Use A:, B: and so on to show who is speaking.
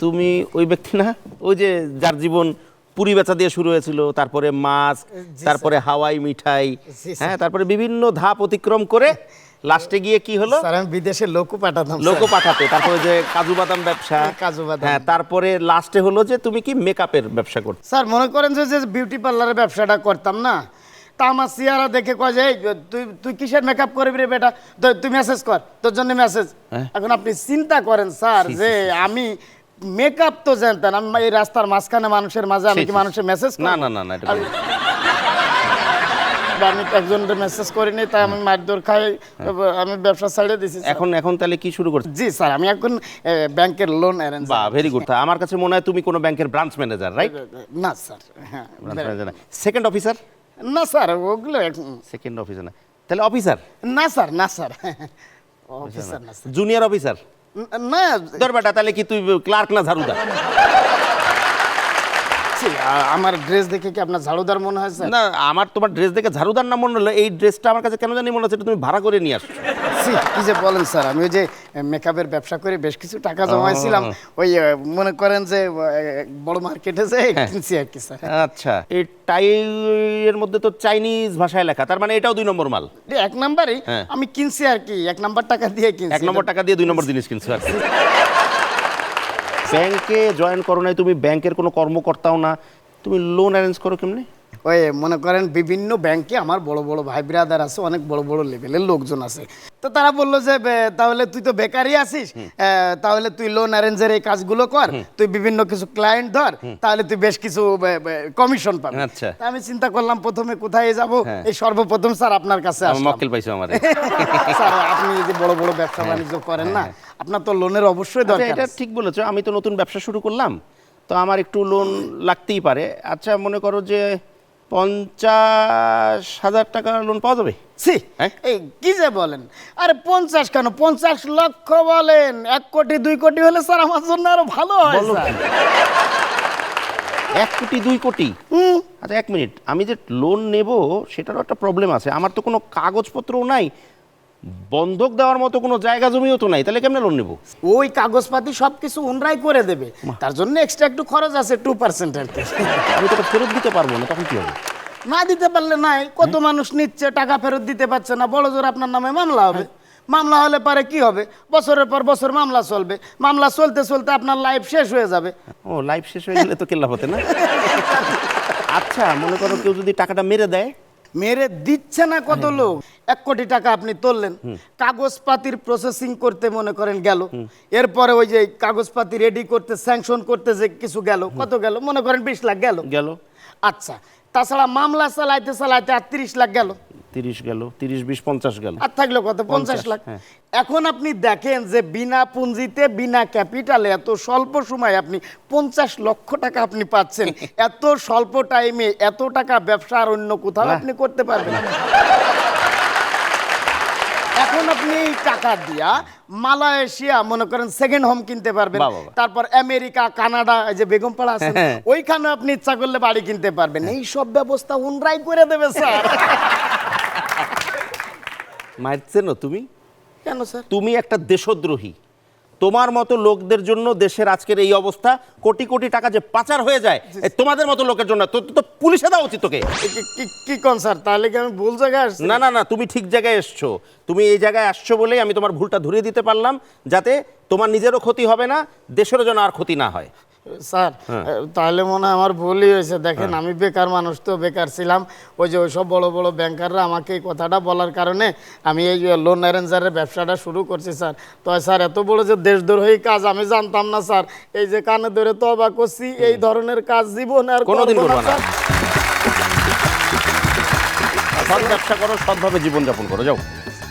A: তুমি ওই ব্যক্তি না, ওই যে যার জীবন পুরি বেচা দিয়ে শুরু হয়েছিল, তারপরে মাছ, তারপরে হাওয়াই মিঠাই, হ্যাঁ, তারপরে বিভিন্ন ধাপ অতিক্রম করে লাস্টে গিয়ে কি হলো?
B: স্যার আমি বিদেশে লোকও
A: পাঠাতে, তারপরে যে কাজু বাদাম ব্যবসা, হ্যাঁ, তারপরে লাস্টে হলো যে তুমি কি মেকআপের ব্যবসা করতে।
B: স্যার মনে করেন যে বিউটি পার্লারের ব্যবসাটা করতাম না, তা আমার সিয়ারা দেখে কয় যে তুই কিসের মেকআপ করবি রে বেটা, তুই মেসেজ কর, তোর জন্য মেসেজ। এখন আপনি চিন্তা করেন স্যার যে আমি মেকআপ তো জানতাম, আমি এই রাস্তার মাঝখানে মানুষের মাঝে আমি কি মানুষের মেসেজ?
A: না না না না,
B: আমি একজনকে মেসেজ করিনি, তাই আমি মারধর খাই, আমি ব্যবসা ছেড়ে দিয়েছি।
A: এখন তাহলে কি শুরু করছো?
B: জি স্যার, আমি এখন ব্যাংকের লোন অ্যারেঞ্জ।
A: বাহ, ভেরি গুড। আমার কাছে মনে হয় তুমি কোনো ব্যাংকের ব্রাঞ্চ ম্যানেজার, রাইট?
B: না স্যার, হ্যাঁ
A: সেকেন্ড অফিসার?
B: না স্যার, ওগুলো
A: সেকেন্ড অফিসার না, তাহলে অফিসার?
B: না স্যার, না স্যার, অফিসার না স্যার।
A: Junior officer?
B: না।
A: তোর বেটা তাহলে কি তুই ক্লার্ক না ঝাড়ুদার?
B: আমার ড্রেস দেখে কি আপনার ঝাড়ুদার মনে হয় স্যার?
A: না, আমার তোমার ড্রেস দেখে ঝাড়ুদার না মনে হলো, এই ড্রেসটা আমার কাছে কেন জানি মনে হচ্ছে তুমি ভাড়া করে নিয়ে আসছো।
B: কি যে বলেন স্যার, আমি ওই যে মেকআপের ব্যবসা করে বেশ কিছু টাকা জমাইছিলাম, ওই মনে করেন যে বড় মার্কেটে যে কিনছি আর কি স্যার।
A: আচ্ছা, এই টাই এর মধ্যে তো চাইনিজ ভাষায় লেখা, তার মানে এটাও 2 নম্বর মাল?
B: এক নাম্বারই আমি কিনছি আর কি, 1 নম্বর টাকা দিয়ে কিনছি।
A: 1 নম্বর টাকা দিয়ে 2 নম্বর জিনিস কিনছো আর কি। ব্যাংকে জয়েন করো নাই তুমি, ব্যাংকের কোনো কর্মকর্তাও না, তুমি লোন অ্যারেঞ্জ করো কেমনে?
B: ওই মনে করেন বিভিন্ন ব্যাংকে আমার বড় বড় ভাই ব্রাদার আছে, অনেক বড় বড় লেভেলের লোকজন আছে, তো তারা বললো যে তাহলে তুই তো বেকারই আছিস, তাহলে তুই লোন অ্যারেঞ্জের এই কাজগুলো কর, তুই বিভিন্ন কিছু ক্লায়েন্ট ধর, তাহলে তুই বেশ কিছু কমিশন পাবি।
A: আচ্ছা,
B: আমি চিন্তা করলাম প্রথমে কোথায় যাব, এই সর্বপ্রথম স্যার আপনার কাছে আসলাম।
A: মক্কেল পাইছো আমারে।
B: স্যার আপনি যে বড় বড় ব্যবসা বাণিজ্য করেন না, আপনার তো লোনের অবশ্যই দরকার।
A: এটা ঠিক বলেছো, আমি তো নতুন ব্যবসা শুরু করলাম, তো আমার একটু লোন লাগতেই পারে। আচ্ছা, মনে করো যে 50,000 টাকা লোন পাওয়া যাবে?
B: এই কি যে বলেন, আরে 50 কেন, 50 লক্ষ বলেন, 1 কোটি 2 কোটি হলে স্যার আমার জন্য আরো ভালো হয় স্যার।
A: 1 কোটি 2 কোটি? আচ্ছা 1 মিনিট, আমি যে লোন নেব সেটারও একটা প্রবলেম আছে, আমার তো কোনো কাগজপত্রও নাই, বন্ধক দেওয়ার মতো কোনো জায়গা জমিও তো নাই, তাহলে কেমনে লোন নেব?
B: ওই কাগজপাতি সবকিছু ওনরাই করে দেবে, তার জন্য এক্সট্রা একটু খরচ আছে 2% আর কি।
A: আমি তো ফেরত দিতে পারবো না, তখন কি হবে?
B: না দিতে পারলে নাই, কত মানুষ নিচ্ছে টাকা ফেরত দিতে পারছে না, বড় জোর আপনার নামে মামলা হবে। মামলা হলে পারে কি হবে, বছরের পর বছর মামলা চলবে, মামলা চলতে চলতে আপনার লাইফ শেষ হয়ে যাবে।
A: ও, লাইফ শেষ হয়ে গেলে তো কেল্লা হতে না। আচ্ছা, মনে করো কেউ যদি টাকাটা মেরে দেয়?
B: মেরে দিচ্ছে না কত লোক, 1 কোটি টাকা আপনি তুললেন, কাগজপাতির প্রসেসিং করতে মনে করেন গেল, এরপরে ওই যে কাগজপাতি রেডি করতে স্যাংশন করতে যে কিছু গেল, কত গেল মনে করেন 20 লাখ গেল। আচ্ছা, তাছাড়া মামলা চালাইতে চালাইতে আর 30 লাখ গেল।
A: 30 গেল, 30 20 50 গেল,
B: আর থাকলো কত? 50 লাখ। এখন আপনি দেখেন যে বিনা পুঁজিতে বিনা ক্যাপিটালে এত স্বল্প সময়ে আপনি 50 লক্ষ টাকা আপনি পাচ্ছেন, এত স্বল্প টাইমে এত টাকা ব্যবসা আর অন্য কোথাও আপনি করতে পারবেন না। এখন আপনি এই টাকা দিয়া মালয়েশিয়া মনে করেন সেকেন্ড হোম কিনতে পারবেন, তারপর আমেরিকা কানাডা যে বেগমপাড়া আছে ওইখানে আপনি ইচ্ছা করলে বাড়ি কিনতে পারবেন। এই সব ব্যবস্থা ওনরাই করে দেবে স্যার।
A: মারছে না তুমি?
B: কেন স্যার?
A: তুমি একটা দেশদ্রোহী, তোমার মতো লোকদের জন্য দেশের আজকের এই অবস্থা, কোটি কোটি টাকা যে পাচার হয়ে যায় তোমাদের মতো লোকের জন্য, তো পুলিশে দেওয়া উচিত তোকে।
B: কি কোন স্যার, তাহলে কি আমি ভুল জায়গায় আসছি?
A: না না না, তুমি ঠিক জায়গায় এসছো, তুমি এই জায়গায় আসছো বলেই আমি তোমার ভুলটা ধরিয়ে দিতে পারলাম, যাতে তোমার নিজেরও ক্ষতি হবে না, দেশেরও যেন আর ক্ষতি না হয়।
B: স্যার তাহলে মনে হয় আমার ভুলই হয়েছে। দেখেন আমি বেকার মানুষ, তো বেকার ছিলাম, ওই যে ওইসব বড় বড় ব্যাংকাররা আমাকে এই কথাটা বলার কারণে আমি এই লোন অ্যারেঞ্জারের ব্যবসাটা শুরু করছি স্যার। তো স্যার এত বড় যে দেশদ্রোহী কাজ আমি জানতাম না স্যার, এই যে কানে ধরে তওবা করছি, এই ধরনের কাজ জীবন আর
A: কোনোদিন করব না। সৎ ব্যবসা করো, সৎভাবে জীবনযাপন করো, যাও।